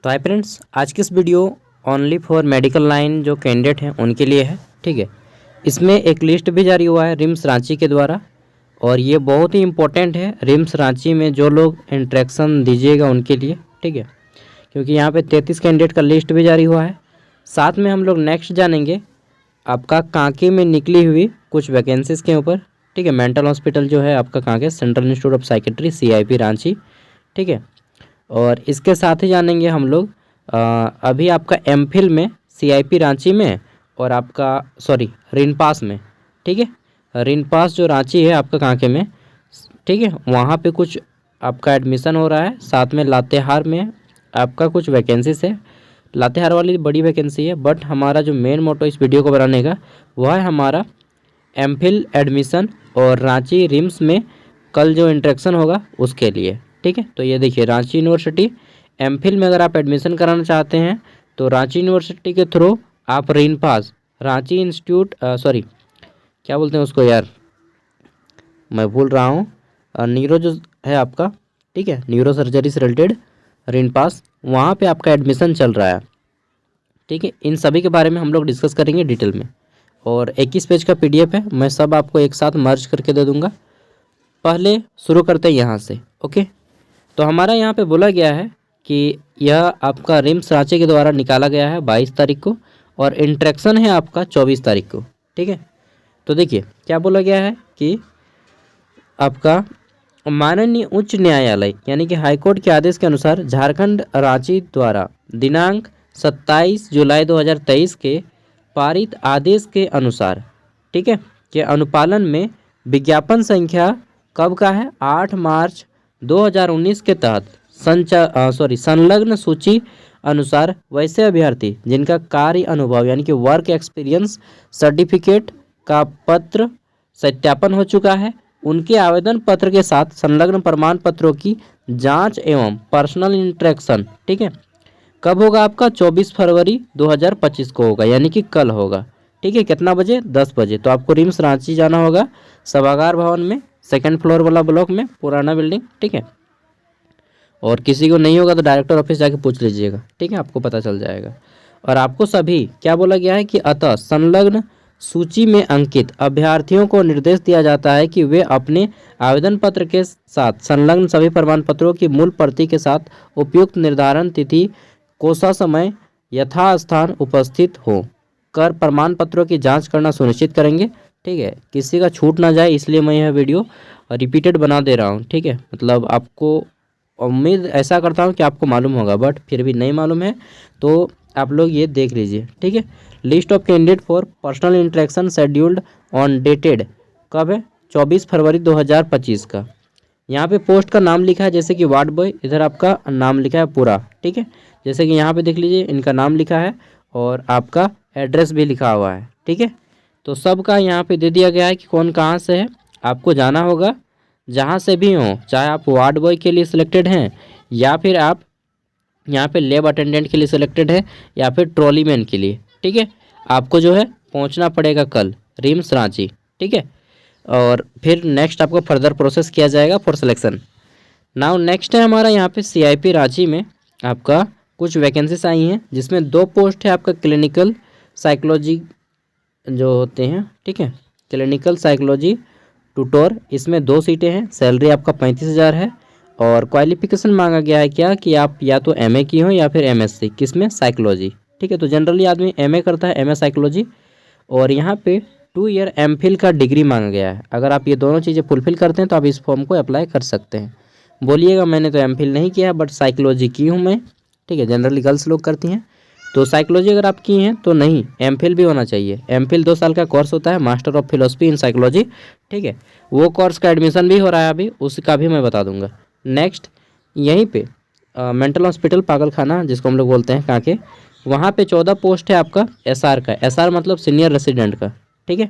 तो hi friends, आज की इस video only for medical line जो कैंडिडेट हैं उनके लिए है। ठीक है, इसमें एक लिस्ट भी जारी हुआ है रिम्स रांची के द्वारा और ये बहुत ही इम्पोर्टेंट है रिम्स रांची में जो लोग इंट्रैक्शन दीजिएगा उनके लिए। ठीक है, क्योंकि यहाँ पे 33 कैंडिडेट का लिस्ट भी जारी हुआ है। साथ में हम लोग नेक्स्ट जानेंगे आपका कांके में निकली हुई कुछ वैकेंसीज़ के ऊपर। ठीक है, मेंटल हॉस्पिटल जो है आपका Kanke, central institute of psychiatry CIP Ranchi. ठीक है, और इसके साथ ही जानेंगे हम लोग अभी आपका MPhil में CIP रांची में और आपका रिनपास में। ठीक है, रिनपास जो रांची है आपका कांके में, ठीक है, वहाँ पे कुछ आपका एडमिशन हो रहा है। साथ में लातेहार में आपका कुछ वैकेंसीज है। लातेहार वाली बड़ी वैकेंसी है, बट हमारा जो मेन मोटो इस वीडियो को बनाने का वह है हमारा MPhil एडमिशन और रांची रिम्स में कल जो इंट्रैक्शन होगा उसके लिए। ठीक है, तो ये देखिए रांची यूनिवर्सिटी MPhil में अगर आप एडमिशन कराना चाहते हैं तो रांची यूनिवर्सिटी के थ्रू आप रिनपास रांची इंस्टीट्यूट क्या बोलते हैं उसको यार, मैं भूल रहा हूँ, न्यूरो जो है आपका, ठीक है, न्यूरो सर्जरी से रिलेटेड रिनपास, वहाँ पे आपका एडमिशन चल रहा है। ठीक है, इन सभी के बारे में हम लोग डिस्कस करेंगे डिटेल में और 21 पेज का PDF है, मैं सब आपको एक साथ मर्ज करके दे दूँगा। पहले शुरू करते हैं यहाँ से। ओके, तो हमारा यहाँ पे बोला गया है कि यह आपका रिम्स रांची के द्वारा निकाला गया है 22 तारीख को और इंट्रैक्शन है आपका 24 तारीख को। ठीक है, तो देखिए क्या बोला गया है कि आपका माननीय उच्च न्यायालय यानी कि हाईकोर्ट के आदेश के अनुसार झारखंड रांची द्वारा दिनांक 27 जुलाई 2023 के पारित आदेश के अनुसार, ठीक है, के अनुपालन में विज्ञापन संख्या कब का है 8 मार्च 2019 के तहत संलग्न सूची अनुसार वैसे अभ्यर्थी जिनका कार्य अनुभव यानी कि वर्क एक्सपीरियंस सर्टिफिकेट का पत्र सत्यापन हो चुका है, उनके आवेदन पत्र के साथ संलग्न प्रमाण पत्रों की जांच एवं पर्सनल इंटरेक्शन, ठीक है, कब होगा आपका 24 फरवरी 2025 को होगा, यानी कि कल होगा। ठीक है, कितना बजे 10 बजे। तो आपको रिम्स रांची जाना होगा सभागार भवन में, 2nd फ्लोर वाला ब्लॉक में, पुराना बिल्डिंग। ठीक है, और किसी को नहीं होगा तो डायरेक्टर ऑफिस जाके पूछ लीजिएगा। ठीक है, आपको पता चल जाएगा। और आपको सभी क्या बोला गया है कि अतः संलग्न सूची में अंकित अभ्यर्थियों को निर्देश दिया जाता है कि वे अपने आवेदन पत्र के साथ संलग्न सभी प्रमाण पत्रों की मूल प्रति के साथ उपयुक्त निर्धारण तिथि कोसा समय यथास्थान उपस्थित हो कर प्रमाण पत्रों की जांच करना सुनिश्चित करेंगे। ठीक है, किसी का छूट ना जाए इसलिए मैं यह वीडियो रिपीटेड बना दे रहा हूँ। ठीक है, मतलब आपको उम्मीद ऐसा करता हूँ कि आपको मालूम होगा, बट फिर भी नहीं मालूम है तो आप लोग ये देख लीजिए। ठीक है, list of candidate for personal interaction scheduled on dated कब है 24 फरवरी 2025 का। यहाँ पे पोस्ट का नाम लिखा है जैसे कि वार्ड बॉय, इधर आपका नाम लिखा है पूरा। ठीक है, जैसे कि यहाँ पे देख लीजिए इनका नाम लिखा है और आपका एड्रेस भी लिखा हुआ है। ठीक है, तो सबका यहाँ पे दे दिया गया है कि कौन कहाँ से है। आपको जाना होगा जहाँ से भी हो, चाहे आप वार्ड बॉय के लिए सिलेक्टेड हैं या फिर आप यहाँ पे लैब अटेंडेंट के लिए सिलेक्टेड है या फिर ट्रॉली मैन के लिए। ठीक है, आपको जो है पहुँचना पड़ेगा कल रिम्स रांची। ठीक है, और फिर नेक्स्ट आपको फर्दर प्रोसेस किया जाएगा फॉर सिलेक्शन। नाउ नेक्स्ट है हमारा यहाँ पे CIP रांची में आपका कुछ वैकेंसीज आई हैं जिसमें 2 पोस्ट है आपका क्लिनिकल साइकोलॉजी जो होते हैं। ठीक है, क्लिनिकल साइकोलॉजी ट्यूटर, इसमें 2 सीटें हैं। सैलरी आपका 35,000 है और क्वालिफिकेशन मांगा गया है क्या कि आप या तो MA की हो या फिर MSc किसमें, साइकोलॉजी। ठीक है, तो जनरली आदमी MA करता है, MA साइकोलॉजी, और यहाँ पे 2 ईयर MPhil का डिग्री मांगा गया है। अगर आप ये दोनों चीज़ें फुलफिल करते हैं तो आप इस फॉर्म को अप्लाई कर सकते हैं। बोलिएगा मैंने तो MPhil नहीं किया बट साइकोलॉजी की हूँ मैं। ठीक है, जनरली गर्ल्स लोग करती हैं, तो साइकोलॉजी अगर आप की हैं तो नहीं, MPhil भी होना चाहिए। MPhil 2 साल का कोर्स होता है, master of philosophy in psychology. ठीक है, वो कोर्स का एडमिशन भी हो रहा है अभी, उसका भी मैं बता दूंगा। नेक्स्ट यहीं पे मेंटल हॉस्पिटल पागलखाना जिसको हम लोग बोलते हैं कांके, वहाँ पे 14 पोस्ट है आपका SR का। SR मतलब सीनियर रेसिडेंट का। ठीक है,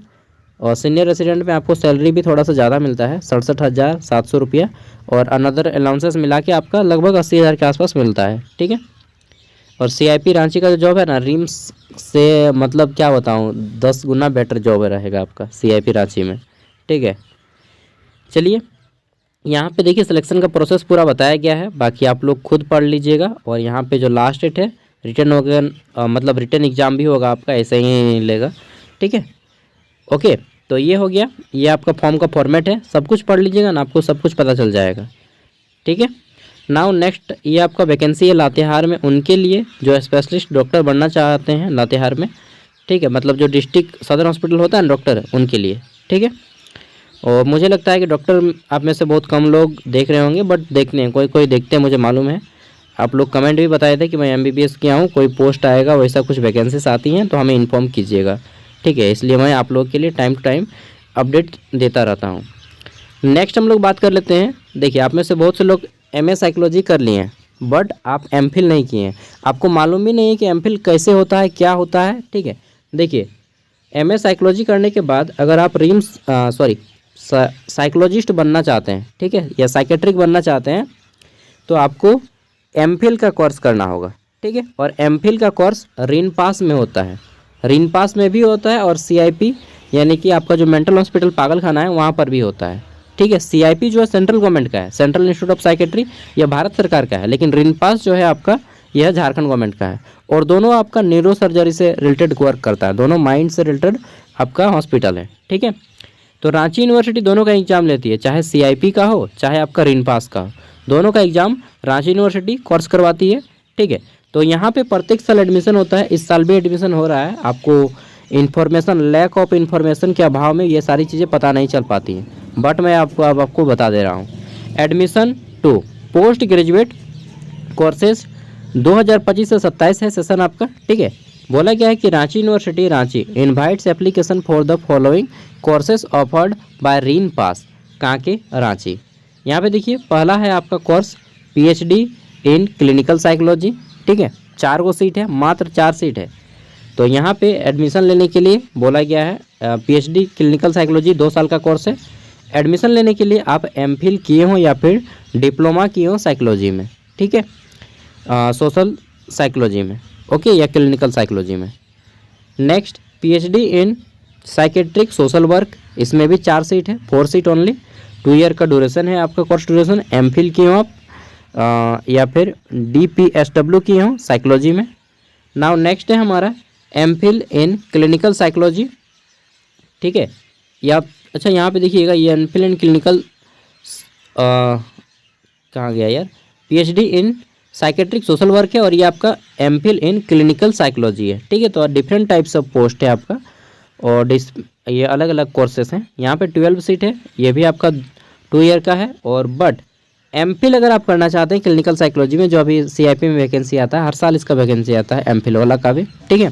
और सीनियर रेसिडेंट में आपको सैलरी भी थोड़ा सा ज़्यादा मिलता है, 67,700 रुपया, और अनदर अलाउंसेस मिला के आपका लगभग 80,000 के आसपास मिलता है। ठीक है, और CIP रांची का जो जॉब है ना, रिम्स से मतलब क्या बताऊँ 10 गुना बेटर जॉब रहेगा आपका CIP रांची में। ठीक है, चलिए यहाँ पे देखिए सिलेक्शन का प्रोसेस पूरा बताया गया है, बाकी आप लोग खुद पढ़ लीजिएगा। और यहाँ पे जो लास्ट डेट है रिटर्न होगा, मतलब रिटर्न एग्ज़ाम भी होगा आपका, ऐसे ही लेगा, ठीक है। ओके, तो ये हो गया, ये आपका फॉर्म का फॉर्मेट है, सब कुछ पढ़ लीजिएगा ना, आपको सब कुछ पता चल जाएगा, ठीक है। नाउ नेक्स्ट, ये आपका वैकेंसी है लातेहार में, उनके लिए जो स्पेशलिस्ट डॉक्टर बनना चाहते हैं लातेहार में, ठीक है, मतलब जो डिस्ट्रिक्ट सदर हॉस्पिटल होता है ना डॉक्टर, उनके लिए, ठीक है। और मुझे लगता है कि डॉक्टर आप में से बहुत कम लोग देख रहे होंगे, बट देखते हैं, कोई कोई देखते हैं, मुझे मालूम है। आप लोग कमेंट भी बताए थे कि मैं MBBS किया हूँ, कोई पोस्ट आएगा वैसा कुछ वैकेंसीज आती हैं तो हमें इन्फॉर्म कीजिएगा, ठीक है। इसलिए मैं आप लोग के लिए टाइम टू टाइम अपडेट देता रहता हूँ। नेक्स्ट हम लोग बात कर लेते हैं। देखिए, आप में से बहुत से लोग MA साइकोलॉजी कर लिए हैं, बट आप MPhil नहीं किए हैं, आपको मालूम भी नहीं है कि MPhil कैसे होता है, क्या होता है, ठीक है। देखिए, MA साइकोलॉजी करने के बाद अगर आप साइकोलॉजिस्ट बनना चाहते हैं, ठीक है, या साइकेट्रिक बनना चाहते हैं, तो आपको MPhil का कोर्स करना होगा, ठीक है। और MPhil का कोर्स रिनपास में होता है, रिनपास में भी होता है, और CIP यानी कि आपका जो मेंटल हॉस्पिटल पागलखाना है वहाँ पर भी होता है, ठीक है। CIP जो है सेंट्रल गवर्नमेंट का है, सेंट्रल इंस्टीट्यूट ऑफ साइकेट्री, यह भारत सरकार का है, लेकिन रिनपास जो है आपका यह झारखंड गवर्नमेंट का है। और दोनों आपका न्यूरो सर्जरी से रिलेटेड वर्क करता है, दोनों माइंड से रिलेटेड आपका हॉस्पिटल है, ठीक है। तो रांची यूनिवर्सिटी दोनों का एग्जाम लेती है, चाहे CIP का हो चाहे आपका रिनपास का हो, दोनों का एग्जाम रांची यूनिवर्सिटी कोर्स करवाती है, ठीक है। तो यहाँ पे प्रत्येक साल एडमिशन होता है, इस साल भी एडमिशन हो रहा है। आपको इन्फॉर्मेशन, लैक ऑफ इन्फॉर्मेशन के अभाव में ये सारी चीज़ें पता नहीं चल पाती हैं, बट मैं आपको बता दे रहा हूँ। Admission to post graduate courses 2025 से 27 है सेशन आपका, ठीक है। बोला गया है कि Ranchi university Ranchi invites application for the following courses offered by RINPAS, कहाँ के, रांची। यहाँ पे देखिए, पहला है आपका course PhD in clinical psychology, ठीक है, 4 गो सीट है, मात्र 4 सीट है। तो यहाँ पे एडमिशन लेने के लिए बोला गया है, PhD क्लिनिकल साइकोलॉजी 2 साल का कोर्स है। एडमिशन लेने के लिए आप MPhil किए हों या फिर डिप्लोमा किए हों साइकोलॉजी में, ठीक है, सोशल साइकोलॉजी में, ओके, या क्लिनिकल साइकोलॉजी में। नेक्स्ट, PhD इन साइकेट्रिक सोशल वर्क, इसमें भी 4 सीट है, 4 सीट ओनली, 2 ईयर का ड्यूरेशन है आपका कोर्स ड्यूरेशन। MPhil किए हों आप या फिर DPSW किए हों साइकोलॉजी में। नाउ नेक्स्ट है हमारा MPhil इन क्लिनिकल साइकोलॉजी, ठीक है, या अच्छा यहाँ पे देखिएगा, ये MPhil इन क्लिनिकल कहाँ गया यार, PhD इन साइकेट्रिक सोशल वर्क है, और ये आपका MPhil इन क्लिनिकल साइकोलॉजी है, ठीक है। तो डिफरेंट टाइप्स ऑफ पोस्ट है आपका, और ये अलग अलग कोर्सेस हैं। यहाँ पे 12 सीट है, ये भी आपका 2 ईयर का है। और बट MPhil अगर आप करना चाहते हैं क्लिनिकल साइकोलॉजी में, जो अभी CIP में वैकेंसी आता है, हर साल इसका वैकेंसी आता है MPhil वाला का भी, ठीक है।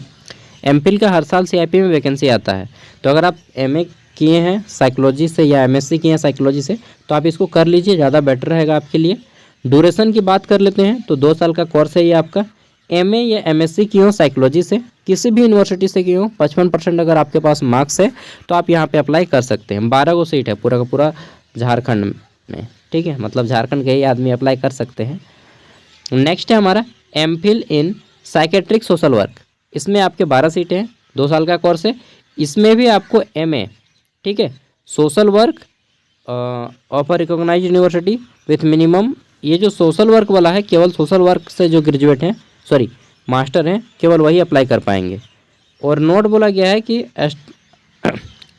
MPhil का हर साल CIP में वैकेंसी आता है। तो अगर आप MA किए हैं साइकोलॉजी से या MSc किए हैं साइकोलॉजी से, तो आप इसको कर लीजिए, ज़्यादा बेटर रहेगा आपके लिए। ड्यूरेशन की बात कर लेते हैं, तो 2 साल का कोर्स है ये आपका। MA या MSc किए हो साइकोलॉजी से, किसी भी यूनिवर्सिटी से किए हो, 55% अगर आपके पास मार्क्स है तो आप यहाँ पे अप्लाई कर सकते हैं। 12 गो सीट है पूरा का पूरा झारखंड में, ठीक है, मतलब झारखंड के ही आदमी अप्लाई कर सकते हैं। नेक्स्ट है हमारा MPhil इन साइकेट्रिक सोशल वर्क, इसमें आपके 12 सीटें हैं, 2 साल का कोर्स है। इसमें भी आपको MA, ठीक है, social work of a recognised university with minimum, ये जो सोशल वर्क वाला है केवल सोशल वर्क से जो ग्रेजुएट हैं, सॉरी मास्टर हैं, केवल वही अप्लाई कर पाएंगे। और नोट बोला गया है कि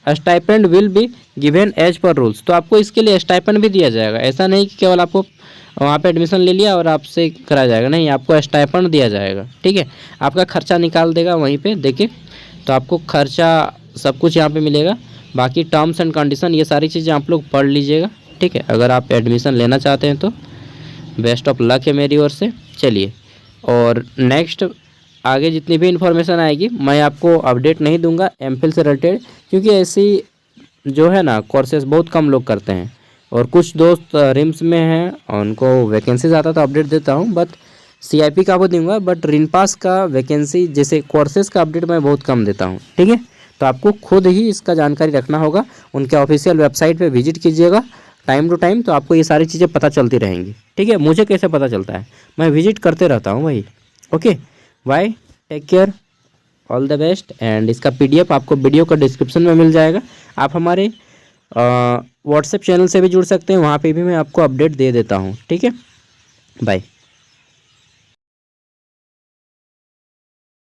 stipend will be given as per rules, तो आपको इसके लिए स्टाइपेंड भी दिया जाएगा। ऐसा नहीं कि केवल आपको वहाँ पे एडमिशन ले लिया और आपसे कराया जाएगा, नहीं, आपको स्टाइपेंड दिया जाएगा, ठीक है। आपका खर्चा निकाल देगा वहीं पे, देखिए, तो आपको खर्चा सब कुछ यहाँ पे मिलेगा। बाकी टर्म्स एंड कंडीशन ये सारी चीज़ें आप लोग पढ़ लीजिएगा, ठीक है। अगर आप एडमिशन लेना चाहते हैं तो बेस्ट ऑफ लक है मेरी ओर से। चलिए, और नेक्स्ट आगे जितनी भी इन्फॉर्मेशन आएगी मैं आपको अपडेट नहीं दूंगा MPhil से रिलेटेड, क्योंकि ऐसी जो है ना कोर्सेज बहुत कम लोग करते हैं, और कुछ दोस्त रिम्स में हैं उनको वैकेंसीज आता तो अपडेट देता हूँ, बट CIP का वो दूंगा, बट रिनपास का वैकेंसी जैसे कोर्सेज का अपडेट मैं बहुत कम देता हूँ, ठीक है। तो आपको खुद ही इसका जानकारी रखना होगा, उनके ऑफिशियल वेबसाइट पे विजिट कीजिएगा टाइम टू टाइम, तो आपको ये सारी चीज़ें पता चलती रहेंगी, ठीक है। मुझे कैसे पता चलता है, मैं विजिट करते रहता हूँ भाई, okay. Bye, take care, all the best. And इसका PDF आपको वीडियो का डिस्क्रिप्शन में मिल जाएगा। आप हमारे व्हाट्सएप चैनल से भी जुड़ सकते हैं, वहाँ पे भी मैं आपको अपडेट दे देता हूँ। ठीक है, बाय।